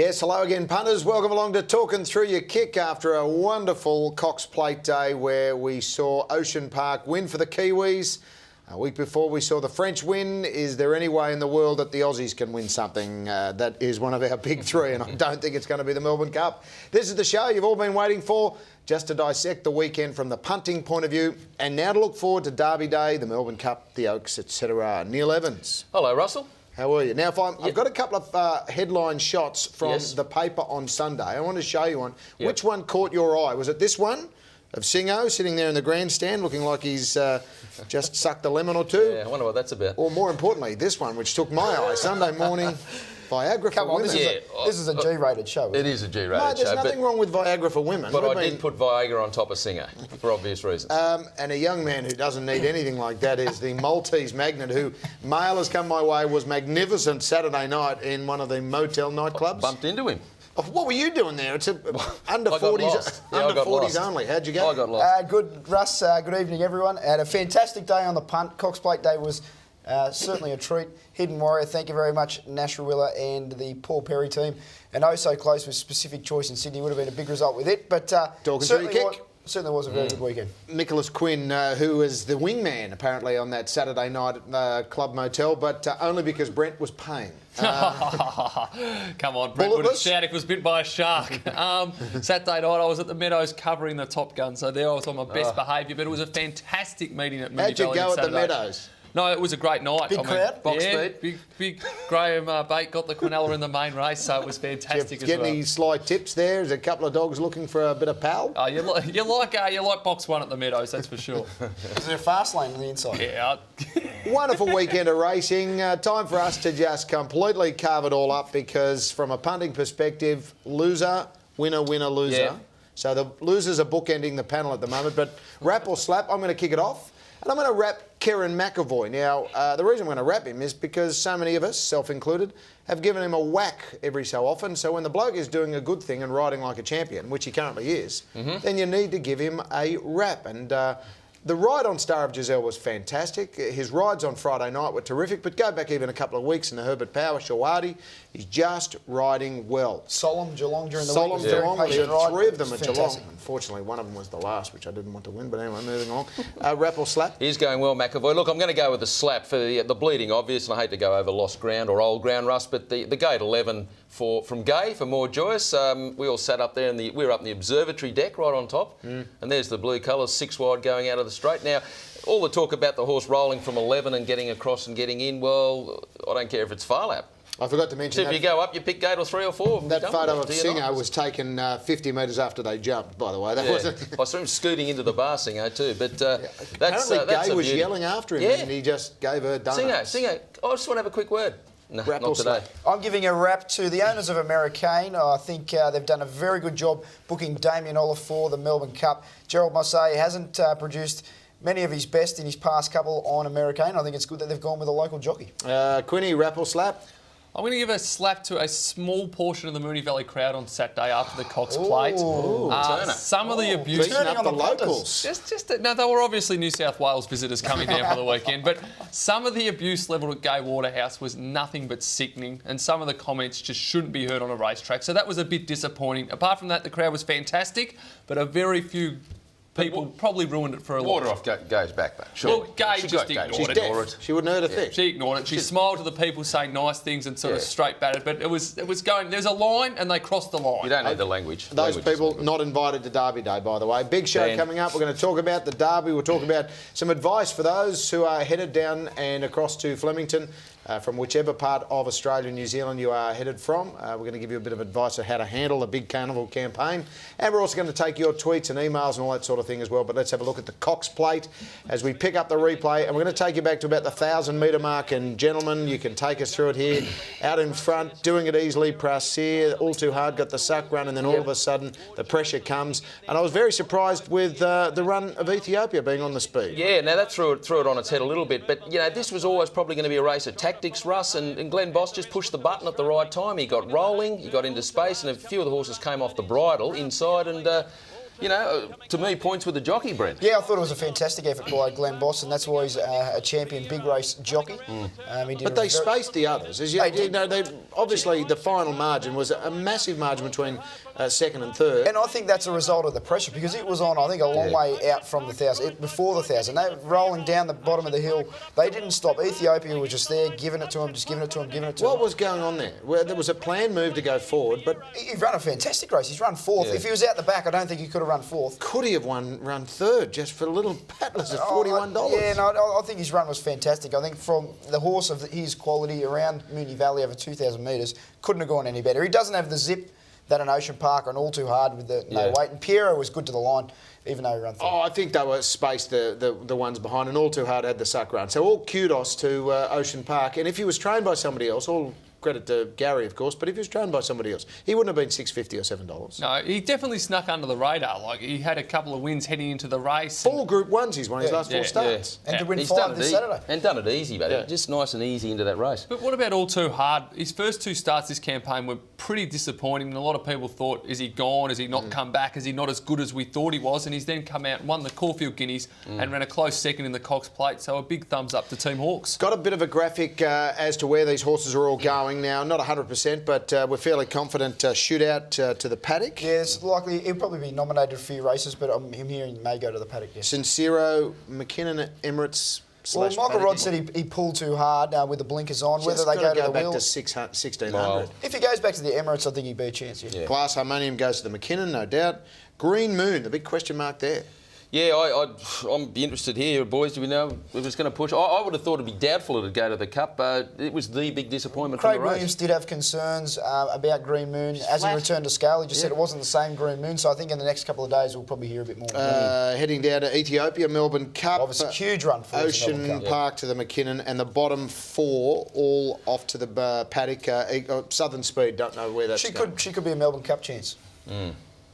Yes, hello again, punters. Welcome along to Talkin Thru Your Kick after a wonderful Cox Plate day where we saw Ocean Park win for the Kiwis. A week before we saw the French win. Is there any way in the world that the Aussies can win something? That is one of our big three, and I don't think it's going to be the Melbourne Cup. This is the show you've all been waiting for, just to dissect the weekend from the punting point of view, and now to look forward to Derby Day, the Melbourne Cup, the Oaks, etc. Neil Evans. Hello, Russell. How are you? Now, I've got a couple of headline shots from the paper on Sunday. I want to show you one. Which one caught your eye? Was it this one of Singo sitting there in the grandstand looking like he's just sucked a lemon or two? Yeah, I wonder what that's about. Or more importantly, this one, which took my eye, Sunday morning, Viagra for women. This is a G-rated show. It is a G-rated show. No, there's nothing wrong with Viagra for women. But I did put Viagra on top of Singer, for obvious reasons. And a young man who doesn't need anything like that is the Maltese magnet who, mail has come my way, was magnificent Saturday night in one of the motel nightclubs. Bumped into him. What were you doing there? It's under 40s, under 40s only. How'd you go? I got lost. Good, Russ. Good evening, everyone. Had a fantastic day on the punt. Cox Plate Day was certainly a treat. Hidden Warrior, thank you very much, Nasharilla and the Paul Perry team. And oh so close with specific choice in Sydney. Would have been a big result with it. But certainly was a very good weekend. Nicholas Quinn, who is the wingman apparently on that Saturday night at the Club Motel, but only because Brent was paying. Come on, Brent would have shouted if he was bit by a shark. Saturday night I was at the Meadows covering the Top Gun, so there I was on my best behaviour, but it was a fantastic meeting at Moonee Valley. How'd you go at the Meadows? No, it was a great night. Big crowd? Box speed. Big Graham Bate got the Quinella in the main race, so it was fantastic as well. Get any sly tips there? There's a couple of dogs looking for a bit of pal? Oh, you like box one at the Meadows, that's for sure. Is there a fast lane on the inside? Yeah. Wonderful weekend of racing. Time for us to just completely carve it all up because from a punting perspective, loser, winner, winner, loser. Yeah. So the losers are bookending the panel at the moment, but rap or slap, I'm going to kick it off. And I'm going to wrap Kerrin McEvoy. Now, the reason I'm going to wrap him is because so many of us, self-included, have given him a whack every so often. So when the bloke is doing a good thing and riding like a champion, which he currently is, then you need to give him a rap. And the ride on Star of Giselle was fantastic. His rides on Friday night were terrific, but go back even a couple of weeks in the Herbert Power, Shawadi, he's just riding well. Solemn Geelong during the Solemn week. Geelong, Very patient three of them at fantastic. Geelong. Unfortunately, one of them was the last, which I didn't want to win, but anyway, moving along. Rap or slap? He's going well, McEvoy. Look, I'm going to go with the slap for the bleeding obvious, and I hate to go over lost ground or old ground, Russ, but the gate 11 from Gay for more Joyce. We all sat up there, we were up in the observatory deck right on top, and there's the blue colours, 6 wide going out of the straight. Now, all the talk about the horse rolling from 11 and getting across and getting in, well, I don't care if it's far lap. I forgot to mention so if you go up, you pick gate or 3 or 4. That photo of Singo was taken 50 metres after they jumped, by the way. That wasn't... I saw him scooting into the bar, Singo, too. But apparently Gay was yelling after him and he just gave her donuts. Singo, I just want to have a quick word. No, rap not today. I'm giving a rap to the owners of Americane. I think they've done a very good job booking Damien Olive for the Melbourne Cup. Gerald Mosse hasn't produced many of his best in his past couple on Americane. I think it's good that they've gone with a local jockey. Quinny, rap or slap? I'm going to give a slap to a small portion of the Moonee Valley crowd on Saturday after the Cox Plate. Some of the abuse... Turning up the locals. No, they were obviously New South Wales visitors coming down for the weekend, but some of the abuse levelled at Gay Waterhouse was nothing but sickening, and some of the comments just shouldn't be heard on a racetrack, so that was a bit disappointing. Apart from that, the crowd was fantastic, but a very few... people probably ruined it for a lot. Waterhouse goes back, though. Sure. Well, Gay just ignored it. She wouldn't hurt a thing. She ignored it. She smiled to the people saying nice things and sort of straight batted, but it was going. There's a line and they crossed the line. You don't need the language. Those people not invited to Derby Day, by the way. Big show coming up. We're going to talk about the Derby. We'll talk about some advice for those who are headed down and across to Flemington. From whichever part of Australia and New Zealand you are headed from. We're going to give you a bit of advice on how to handle a big carnival campaign. And we're also going to take your tweets and emails and all that sort of thing as well. But let's have a look at the Cox Plate as we pick up the replay. And we're going to take you back to about the 1,000-metre mark. And gentlemen, you can take us through it here. Out in front, doing it easily, Prassier, all too hard, got the suck run. And then all of a sudden, the pressure comes. And I was very surprised with the run of Ethiopia being on the speed. Yeah, now that threw it on its head a little bit. But, you know, this was always probably going to be a race of tactics, Russ, and Glenn Boss just pushed the button at the right time. He got rolling, he got into space, and a few of the horses came off the bridle inside, and to me, points with the jockey, Brent. Yeah, I thought it was a fantastic effort by Glenn Boss, and that's why he's a champion big race jockey. But they spaced the others. As obviously, the final margin was a massive margin between second and third. And I think that's a result of the pressure, because it was on, I think, a long way out from the 1,000, before the 1,000. They were rolling down the bottom of the hill. They didn't stop. Ethiopia was just there, giving it to him, giving it to him. What was going on there? Well, there was a planned move to go forward, but... He ran a fantastic race. He's run fourth. Yeah. If he was out the back, I don't think he could have run fourth. Could he have run third just for a little patless at $41? I think his run was fantastic. I think from the horse of his quality around Moonee Valley over 2,000 metres, couldn't have gone any better. He doesn't have the zip that an Ocean Park or an All Too Hard with the no weight. And Piero was good to the line, even though he ran third. I think they were spaced, the ones behind, and All Too Hard had the suck run. So all kudos to Ocean Park. And if he was trained by somebody else, all credit to Gary, of course, but if he was trained by somebody else, he wouldn't have been $6.50 or $7. No, he definitely snuck under the radar. Like, he had a couple of wins heading into the race. 4 Group 1s he's won his last 4 starts. And to win He's 5 this Saturday. And done it easy, mate. Just nice and easy into that race. But what about All Too Hard? His first 2 starts this campaign were pretty disappointing, and a lot of people thought, is he gone? Has he not come back? Is he not as good as we thought he was? And he's then come out and won the Caulfield Guineas and ran a close second in the Cox Plate. So a big thumbs up to Team Hawks. Got a bit of a graphic as to where these horses are all going now. Not 100%, but we're fairly confident shootout to the paddock. Yeah, it's likely he'll probably be nominated for a few races, but I'm hearing he may go to the paddock. Yes. Sincero, McKinnon, Emirates. Well, Michael Rod said he pulled too hard with the blinkers on. Whether they go to the back wheel, to 1600. Wow. If he goes back to the Emirates, I think he'd be a chance. Yeah. Glass Harmonium goes to the McKinnon, no doubt. Green Moon, the big question mark there. Yeah, I'm be interested here, boys. Do we know if it's going to push? I would have thought it'd be doubtful it'd go to the Cup. It was the big disappointment Craig from the race. Williams did have concerns about Green Moon. As he returned to scale, he just said it wasn't the same Green Moon, so I think in the next couple of days we'll probably hear a bit more. Heading down to Ethiopia, Melbourne Cup. Obviously, huge run for Ocean Park to the McKinnon, and the bottom 4 all off to the paddock. Southern Speed, don't know where that's going. She could be a Melbourne Cup chance.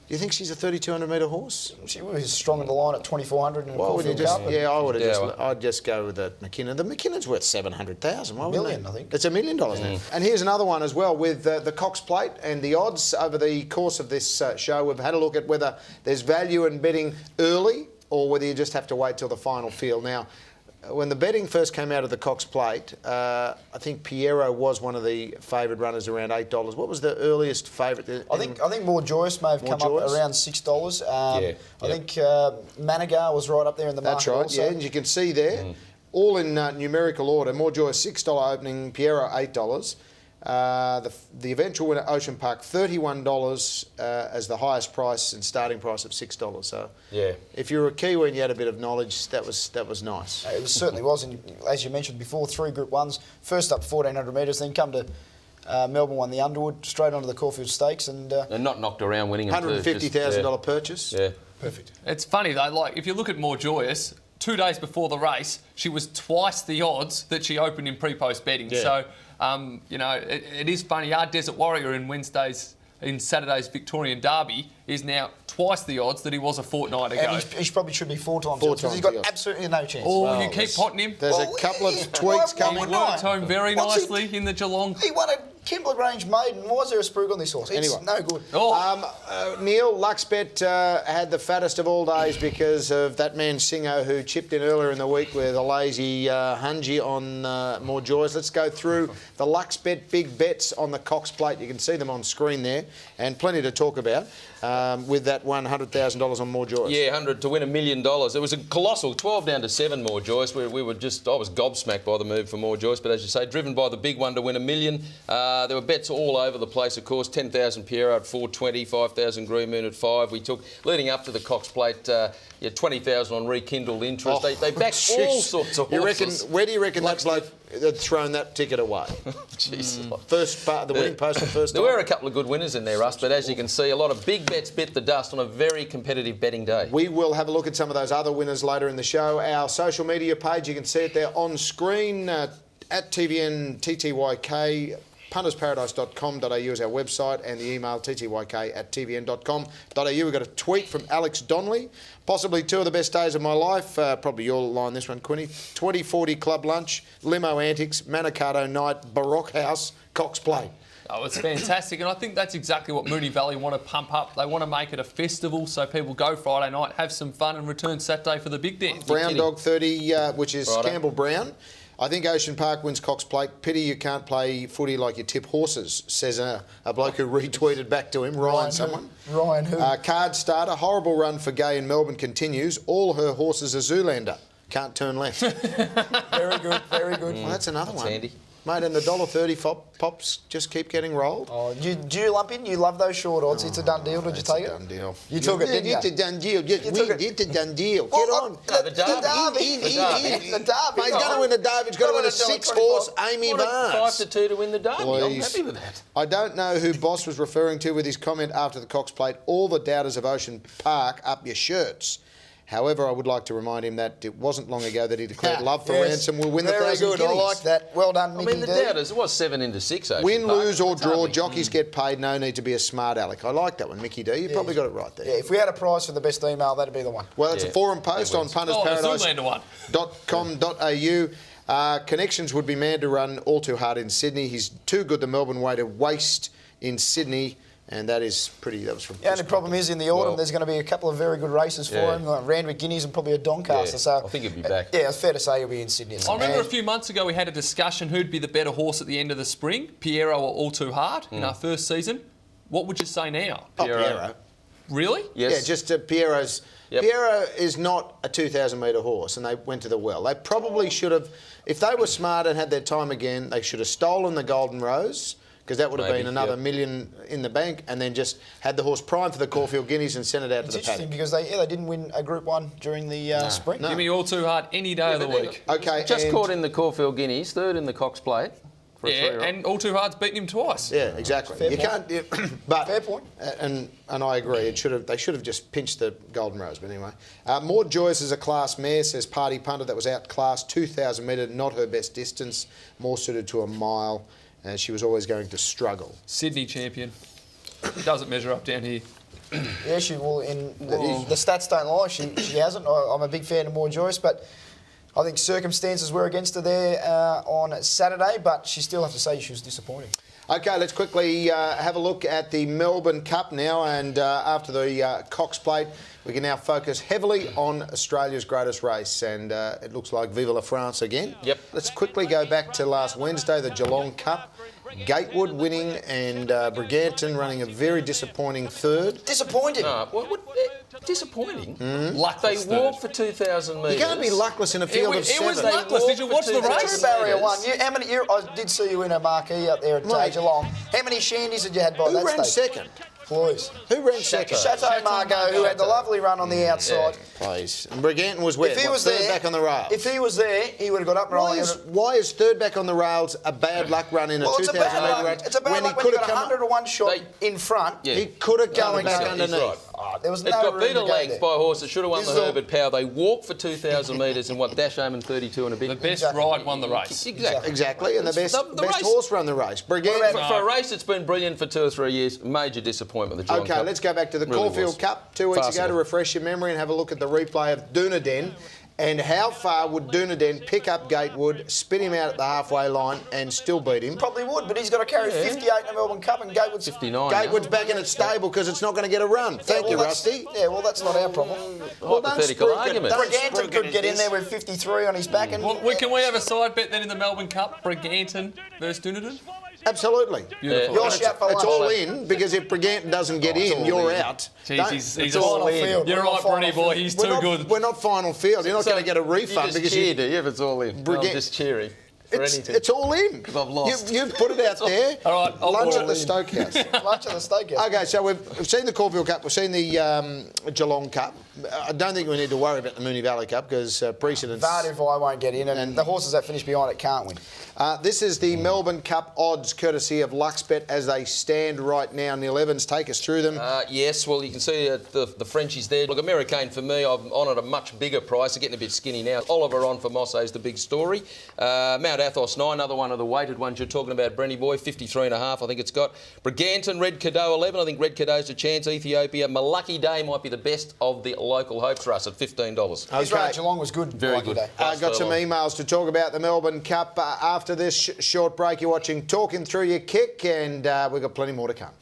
Do you think she's a 3,200 metre horse? She was strong in the line at 2,400 in the Caulfield Cup. I'd just go with the McKinnon. The McKinnon's worth $700,000. Why million, I think. It's $1 million now. And here's another one as well with the Cox Plate and the odds over the course of this show. We've had a look at whether there's value in betting early or whether you just have to wait till the final field. Now, when the betting first came out of the Cox Plate, I think Piero was one of the favoured runners around $8. What was the earliest favourite? I think More Joyous may have come up around $6. I think Managar was right up there in the market. That's right, also. yeah, and you can see there, all in numerical order. More Joyous $6 opening, Piero $8. The eventual winner, Ocean Park, $31 as the highest price and starting price of $6. So, if you're a Kiwi and you had a bit of knowledge, that was nice. It certainly was, and as you mentioned before, 3 Group 1s. First up 1,400 metres, then come to Melbourne, won the Underwood, straight onto the Caulfield Stakes, and not knocked around winning. $150,000 purchase. Yeah, perfect. It's funny though. Like, if you look at More Joyous, 2 days before the race, she was twice the odds that she opened in pre-post betting. Yeah. So, it is funny. Our Desert Warrior in Saturday's Victorian Derby is now twice the odds that he was a fortnight ago. And he probably should be 4 times. 4 because times he's got the odds. absolutely no chance. Oh, you keep potting him. There's a couple of tweaks coming. He worked home very nicely in the Geelong. He won a Kimberley Range maiden. Why is there a spruik on this horse? It's Anyway. no good. Neil, Luxbet had the fattest of all days because of that man Singo who chipped in earlier in the week with a lazy hungy on More Joys. Let's go through the Luxbet big bets on the Cox Plate. You can see them on screen there, and plenty to talk about with that $100,000 on More Joys. Yeah, 100 to win $1 million. It was a colossal 12 down to 7 More Joys. I was gobsmacked by the move for More Joys, but as you say, driven by the big one to win $1 million. There were bets all over the place, of course. 10,000 Piero at 420, 5,000 Green Moon at 5. We took, leading up to the Cox Plate, 20,000 on rekindled interest. They backed all sorts of horses. Where do you reckon that bloke had thrown that ticket away? First part, the winning post for first time. There were a couple of good winners in there, Russ, but as you can see, a lot of big bets bit the dust on a very competitive betting day. We will have a look at some of those other winners later in the show. Our social media page, you can see it there on screen, at TVN TTYK. puntersparadise.com.au is our website, and the email ttyk@tvn.com.au. We've got a tweet from Alex Donnelly. Possibly 2 of the best days of my life. Probably your line, this one, Quinny. 2040 club lunch, limo antics, Manicato night, Baroque house, Cox Plate. Oh, it's fantastic, and I think that's exactly what Moonee Valley want to pump up. They want to make it a festival so people go Friday night, have some fun, and return Saturday for the big dance. Brown Dog 30, which is Righto. Campbell Brown. I think Ocean Park wins Cox Plate. Pity you can't play footy like you tip horses, says a bloke who retweeted back to him, Ryan someone. Ryan who? Card starter, horrible run for Gay in Melbourne continues. All her horses are Zoolander. Can't turn left. Very good, very good. Well, that's another one. handy. Mate, and the $1.30 pops just keep getting rolled. Oh, do you lump in? You love those short odds. It's a done deal. Did you take It's a it? done deal. You took it, didn't you? It's a done deal. Just You win. took it. It's a done deal. Get Oh, on. The Derby. The Derby. Mate, he's going to win the Derby. He's got to win a six-horse Amy Vance. 5-2 to win the Derby. I'm Please. happy with that. I don't know who Boss was referring to with his comment after the Cox Plate. All the doubters of Ocean Park up your shirts. However, I would like to remind him that it wasn't long ago that he declared love for Yes. Ransom will win the Very 1,000 good. guineas. I like that. Well done, I Mickey mean, the D. doubters, it was 7-6. Ocean Win, Park. lose or It's draw, hardly- jockeys get paid. No need to be a smart aleck. I like that one, Mickey D. You probably got it right there. Yeah, if we had a prize for the best email, that'd be the one. Well, it's a Yeah. forum post It on wins. Zoolander one. puntersparadise.com.au. Connections would be mad to run all too hard in Sydney. He's too good the Melbourne way to waste in Sydney. And that is pretty. That was from. The only problem is in the autumn, Well- there's going to be a couple of very good races for Yeah. him, like Randwick Guineas and probably a Doncaster. Yeah, So I think he'll be back. Yeah, it's fair to say he'll be in Sydney. I remember a And- few months ago we had a discussion who'd be the better horse at the end of the spring, Piero or All Too Hard in our first season. What would you say now? Oh, Piero. Really? Yes. Yeah, just Piero's. Yep. Piero is not a 2,000 metre horse, and they went to the well. They probably should have, if they were smart and had their time again, they should have stolen the Golden Rose, because that would have Maybe, been another yep. million in the bank, and then just had the horse prime for the Caulfield Guineas and sent it out It's to the interesting paddock. because they didn't win a Group 1 during the spring. No. Give me All Too Hard any day of the week. Okay, Just and- caught in the Caulfield Guineas, third in the Cox Plate. For a Yeah, three-year-old. and All Too Hard's beaten him twice. Yeah, exactly. Fair You point. can't. But Fair point. And I agree. It should have. They should have just pinched the Golden Rose. But anyway, Maud Joyce is a class mare. Says Party Punter that was outclassed 2,000 metre, not her best distance, more suited to a mile, and she was always going to struggle. Sydney champion. Doesn't measure up down here. Yeah, she will. The stats don't lie. She hasn't. I'm a big fan of Maud Joyce, but I think circumstances were against her there on Saturday. But she still have to say she was disappointing. Okay, let's quickly have a look at the Melbourne Cup now, and after the Cox Plate, we can now focus heavily on Australia's greatest race, and it looks like Vive la France again. Yep. Let's quickly go back to last Wednesday, the Geelong Cup. Gatewood winning and Briganton running a very disappointing third. Disappointing. Disappointing. Luckless They third. walked for 2,000 metres. You can't be luckless in a field of It seven. was luckless. Did you watch the They walked race? True for barrier 2,000 one. metres. I did see you in a marquee up there at Mate. Geelong. How many shandies had you had by Who that ran stage? second? Please. Who ran second? Chateau Margaux, who had the lovely run on the outside. Please. And Briganton was where? If he was third there, back on the rails. If he was there, he would have got up and Why is third back on the rails a bad luck run in a Well, it's a 2,000 bad metre luck. race? It's a bad when luck he when you could got have a come 100-to-1 shot They- in front. Yeah. He could have gone back 100%, he's underneath. right. Oh, there was It's no got room to better go legs there. by a horse that should have won This the is all- Herbert Power. They walked for 2,000 metres and what, Dash Home in 32 and a bit. The best Exactly. ride won the race. Exactly. Exactly, and the best, The best race- horse run the race. For, Briganton. for a race that's been brilliant for 2 or 3 years, major disappointment. The Geelong Okay, Cup. let's go back to the Really Caulfield was. Cup 2 weeks ago to Farcical. refresh your memory and have a look at the replay of Dunedin. And how far would Dunedin pick up Gatewood, spit him out at the halfway line, and still beat him? Probably would, but he's got to carry 58 in the Melbourne Cup, and Gatewood's 59. Gatewood's back in its stable because it's not going to get a run. Thank you, that's- Rusty. Yeah, well, that's not our problem. Well, don't Hypothetical spruik it. argument. Don't Briganton spruik could it get in this. there with 53 on his back, and Well, can we have a side bet then in the Melbourne Cup? Briganton versus Dunedin? Absolutely. Beautiful. Your It's, shout for it's lunch. all in because if Briganton doesn't get in, all you're in. out. Jeez, Don't- he's it's a all Final in. field. You're We're right, not final Brunny boy. field. He's we're too not, good. We're not final field. You're not going to get a You refund just because cheer, you. do you, if it's all in? Brigan- I'm just cheering for anything. It's all in. 'Cause I've lost. You've put it out there. All right, I'll Lunch put at it the in. Stokehouse. lunch at the steakhouse. Okay, so we've seen the Caulfield Cup, we've seen the Geelong Cup. I don't think we need to worry about the Moonee Valley Cup because precedents. Vardivai won't get in, and the horses that finish behind it can't win. This is the Melbourne Cup odds, courtesy of Luxbet, as they stand right now. Neil Evans, take us through them. Yes, well, you can see the Frenchies there. Look, Americane for me, I'm on at a much bigger price. They're getting a bit skinny now. Oliver on for Mosse is the big story. Mount Athos 9, another one of the weighted ones you're talking about, Brenny boy, 53.5, I think it's got. Briganton, Red Cadeau 11, I think Red Cadeau's a chance. Ethiopia, Malaki Day might be the best of the local hope for us at $15. His run at Geelong was good. Very good. Got some emails to talk about the Melbourne Cup after this short break. You're watching Talkin Thru Your Kick, and we've got plenty more to come.